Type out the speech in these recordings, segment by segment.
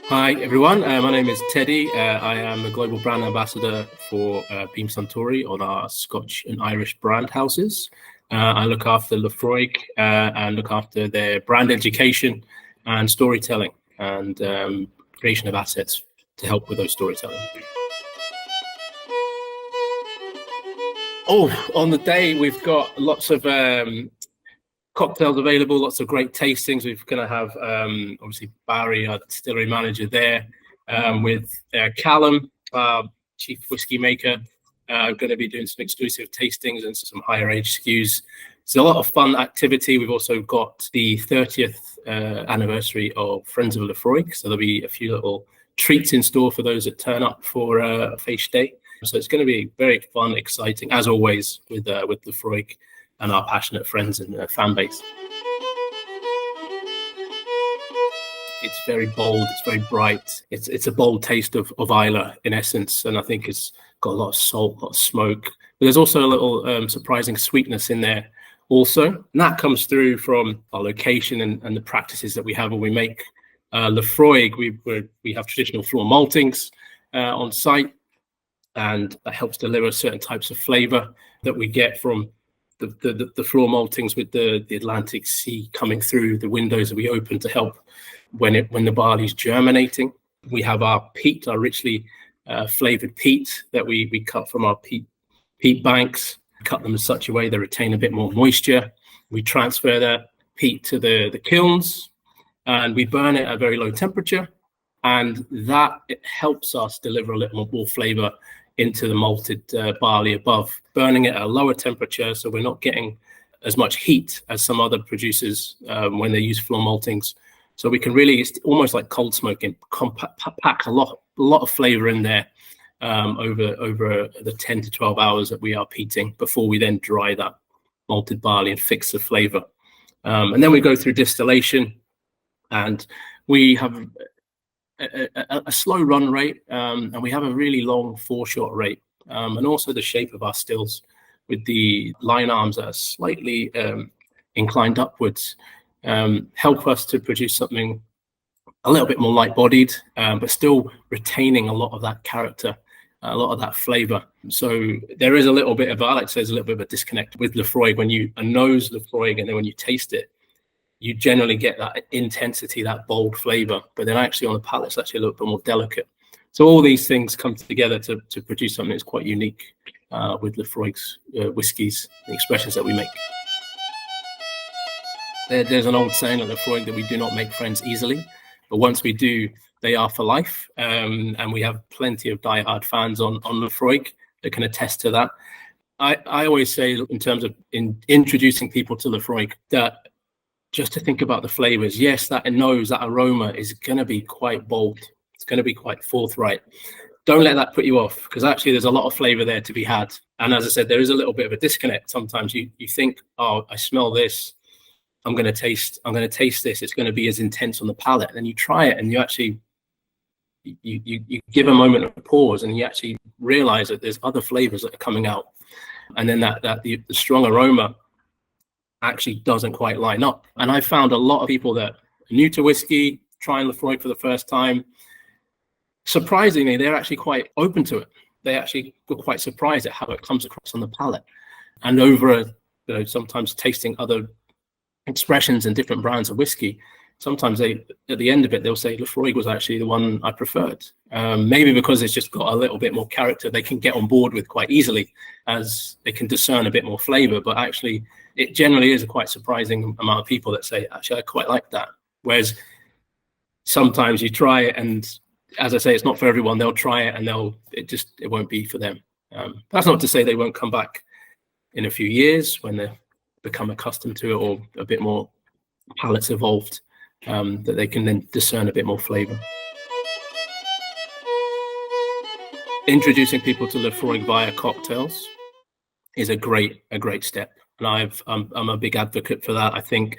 Hi everyone, my name is Teddy. I am the Global Brand Ambassador for Beam Suntory on our Scotch and Irish brand houses. I look after Laphroaig and look after their brand education and storytelling and creation of assets to help with those storytelling. Oh, on the day we've got lots of cocktails available, lots of great tastings. We're going to have obviously Barry, our distillery manager, there with Callum, our chief whiskey maker, going to be doing some exclusive tastings and some higher age SKUs. It's a lot of fun activity. We've also got the 30th anniversary of Friends of Laphroaig, so there'll be a few little treats in store for those that turn up for a feast day. So it's going to be very fun, exciting, as always, with Laphroaig and our passionate friends and fan base. It's very bold, it's very bright. It's a bold taste of Islay in essence, and I think it's got a lot of salt, a lot of smoke. But there's also a little surprising sweetness in there also. And that comes through from our location and the practices that we have when we make Laphroaig. We have traditional floor maltings on site, and that helps deliver certain types of flavor that we get from the floor maltings with the Atlantic Sea coming through the windows that we open to help when the barley's germinating. We have our peat, our richly flavored peat that we cut from our peat banks. We cut them in such a way they retain a bit more moisture. We transfer that peat to the kilns and we burn it at a very low temperature, and that it helps us deliver a little more flavor into the malted barley above, burning it at a lower temperature, so we're not getting as much heat as some other producers when they use floor maltings. So we can really, it's almost like cold smoking, pack a lot of flavor in there over the 10 to 12 hours that we are peating before we then dry that malted barley and fix the flavor. And then we go through distillation, and we have a slow run rate, and we have a really long foreshot rate, and also the shape of our stills with the line arms that are slightly inclined upwards help us to produce something a little bit more light-bodied, but still retaining a lot of that character, a lot of that flavor. So there is a little bit of, I like to say, there's a little bit of a disconnect with Laphroaig. When you nose Laphroaig and then when you taste it, you generally get that intensity, that bold flavor, but then actually on the palate, it's actually a little bit more delicate. So all these things come together to produce something that's quite unique with Laphroaig's whiskies, the expressions that we make. There's an old saying at Laphroaig that we do not make friends easily, but once we do, they are for life. And we have plenty of diehard fans on Laphroaig that can attest to that. I always say, in terms of introducing people to Laphroaig, that just to think about the flavors. Yes, that nose, that aroma is going to be quite bold. It's going to be quite forthright. Don't let that put you off, because actually there's a lot of flavor there to be had. And as I said, there is a little bit of a disconnect. Sometimes you think, oh, I smell this. I'm going to taste this. It's going to be as intense on the palate. And then you try it and you actually, you give a moment of pause and you actually realize that there's other flavors that are coming out. And then the strong aroma actually doesn't quite line up. And I found a lot of people that are new to whiskey, trying Laphroaig for the first time, surprisingly, they're actually quite open to it. They actually were quite surprised at how it comes across on the palate. And over, sometimes tasting other expressions and different brands of whiskey, sometimes at the end of it, they'll say Laphroaig was actually the one I preferred. Maybe because it's just got a little bit more character they can get on board with quite easily, as they can discern a bit more flavor. But actually, it generally is a quite surprising amount of people that say, actually, I quite like that. Whereas sometimes you try it, and as I say, it's not for everyone. They'll try it and it won't be for them. That's not to say they won't come back in a few years when they become accustomed to it, or a bit more palates evolved, that they can then discern a bit more flavor. Introducing people to Laphroaig via cocktails is a great step, and I'm a big advocate for that. I think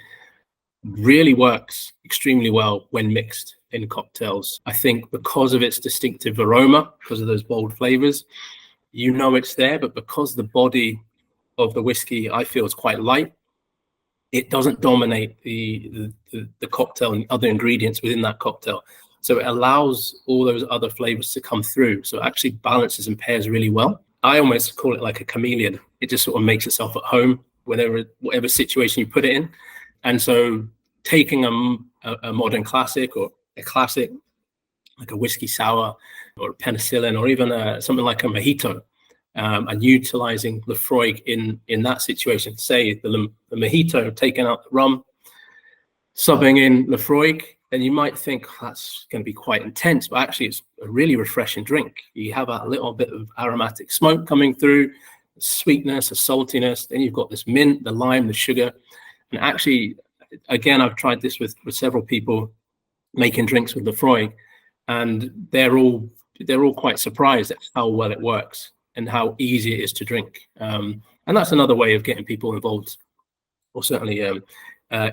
really works extremely well when mixed in cocktails. I think because of its distinctive aroma, because of those bold flavors, it's there, but because the body of the whiskey, I feel, is quite light, it doesn't dominate the cocktail and other ingredients within that cocktail. So it allows all those other flavors to come through. So it actually balances and pairs really well. I almost call it like a chameleon. It just sort of makes itself at home whatever situation you put it in. And so taking a modern classic or a classic, like a whiskey sour or a penicillin or even something like a mojito, and utilizing Laphroaig in that situation, say the mojito, taking out the rum, subbing in Laphroaig, then you might think that's going to be quite intense, but actually it's a really refreshing drink. You have a little bit of aromatic smoke coming through, a sweetness, a saltiness, then you've got this mint, the lime, the sugar. And actually, again, I've tried this with several people making drinks with Laphroaig, and they're all quite surprised at how well it works and how easy it is to drink. And that's another way of getting people involved, or certainly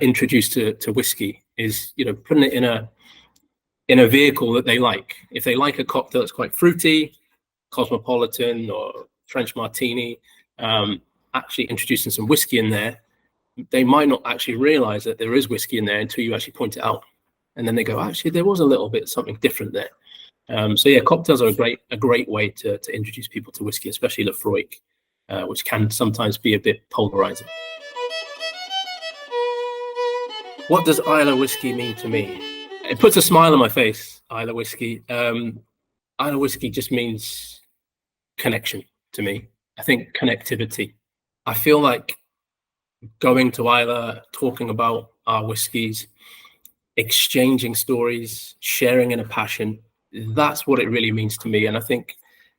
introduced to whiskey, is putting it in a vehicle that they like. If they like a cocktail that's quite fruity, cosmopolitan or French martini, actually introducing some whiskey in there, they might not actually realize that there is whiskey in there until you actually point it out. And then they go, actually, there was a little bit something different there. So yeah, cocktails are a great way to introduce people to whiskey, especially Laphroaig, which can sometimes be a bit polarizing. What does Islay whiskey mean to me? It puts a smile on my face, Islay whiskey. Islay whiskey just means connection to me. I think connectivity. I feel like going to Islay, talking about our whiskies, exchanging stories, sharing in a passion, that's what it really means to me. And I think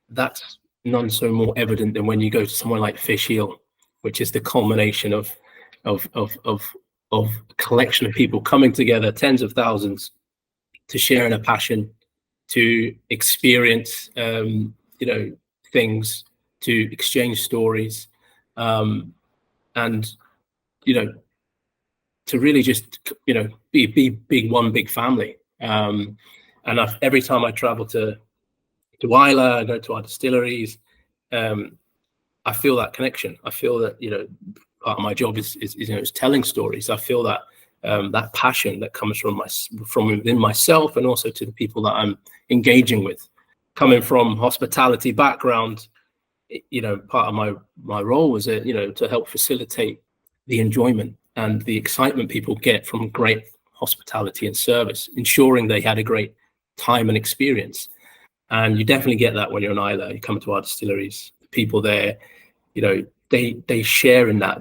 that's none so more evident than when you go to somewhere like Fish Heel, which is the culmination of a collection of people coming together, tens of thousands, to share in a passion, to experience things, to exchange stories, and to really just be one big family. And every time I travel to Islay, I go to our distilleries, I feel that connection. I feel that part of my job is telling stories. I feel that that passion that comes from within myself, and also to the people that I'm engaging with. Coming from hospitality background, part of my role was to help facilitate the enjoyment and the excitement people get from great hospitality and service, ensuring they had a great time and experience. And you definitely get that when you're in Islay. You come to our distilleries, the people there, they share in that.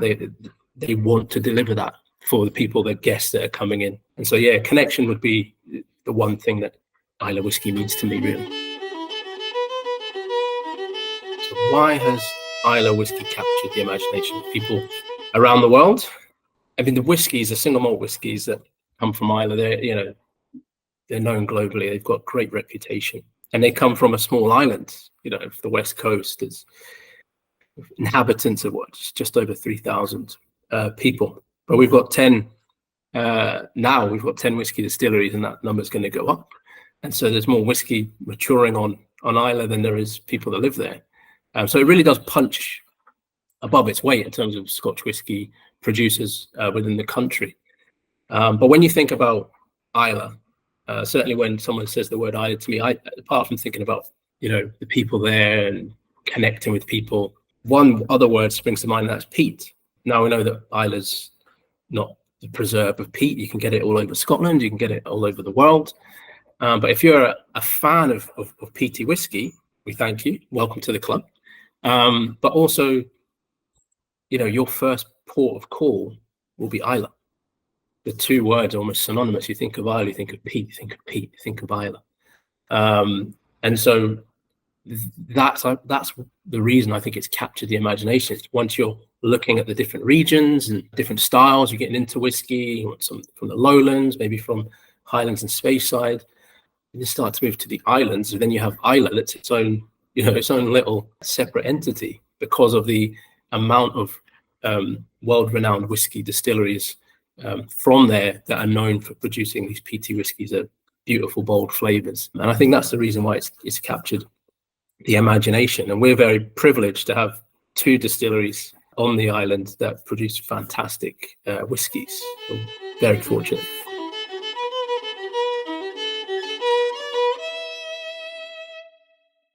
They want to deliver that for the people, the guests that are coming in. And so yeah, connection would be the one thing that Islay whiskey means to me, really. So why has Islay whiskey captured the imagination of people around the world? I mean, the whiskies, the single malt whiskies that come from Islay, they're known globally. They've got great reputation, and they come from a small island. The West Coast is inhabitants of just over 3,000 people. But we've got 10 now. We've got 10 whiskey distilleries, and that number's going to go up. And so there's more whiskey maturing on Islay than there is people that live there. So it really does punch above its weight in terms of Scotch whiskey producers within the country. But when you think about Islay, certainly when someone says the word Islay to me, apart from thinking about the people there and connecting with people, one other word springs to mind, and that's peat. Now we know that Islay's not the preserve of peat. You can get it all over Scotland, you can get it all over the world. But if you're a fan of peaty whiskey, we thank you. Welcome to the club. But also, your first port of call will be Islay. The two words are almost synonymous. You think of Islay, you think of peat, you think of peat, you think of Islay. And so that's the reason I think it's captured the imagination. It's once you're looking at the different regions and different styles, you're getting into whiskey, you want some from the lowlands, maybe from highlands and Speyside. You start to move to the islands, and then you have Islay. That's its own little separate entity because of the amount of world-renowned whiskey distilleries from there that are known for producing these peaty whiskies at beautiful, bold flavors. And I think that's the reason why it's captured the imagination. And we're very privileged to have two distilleries on the island that produce fantastic whiskies. So very fortunate.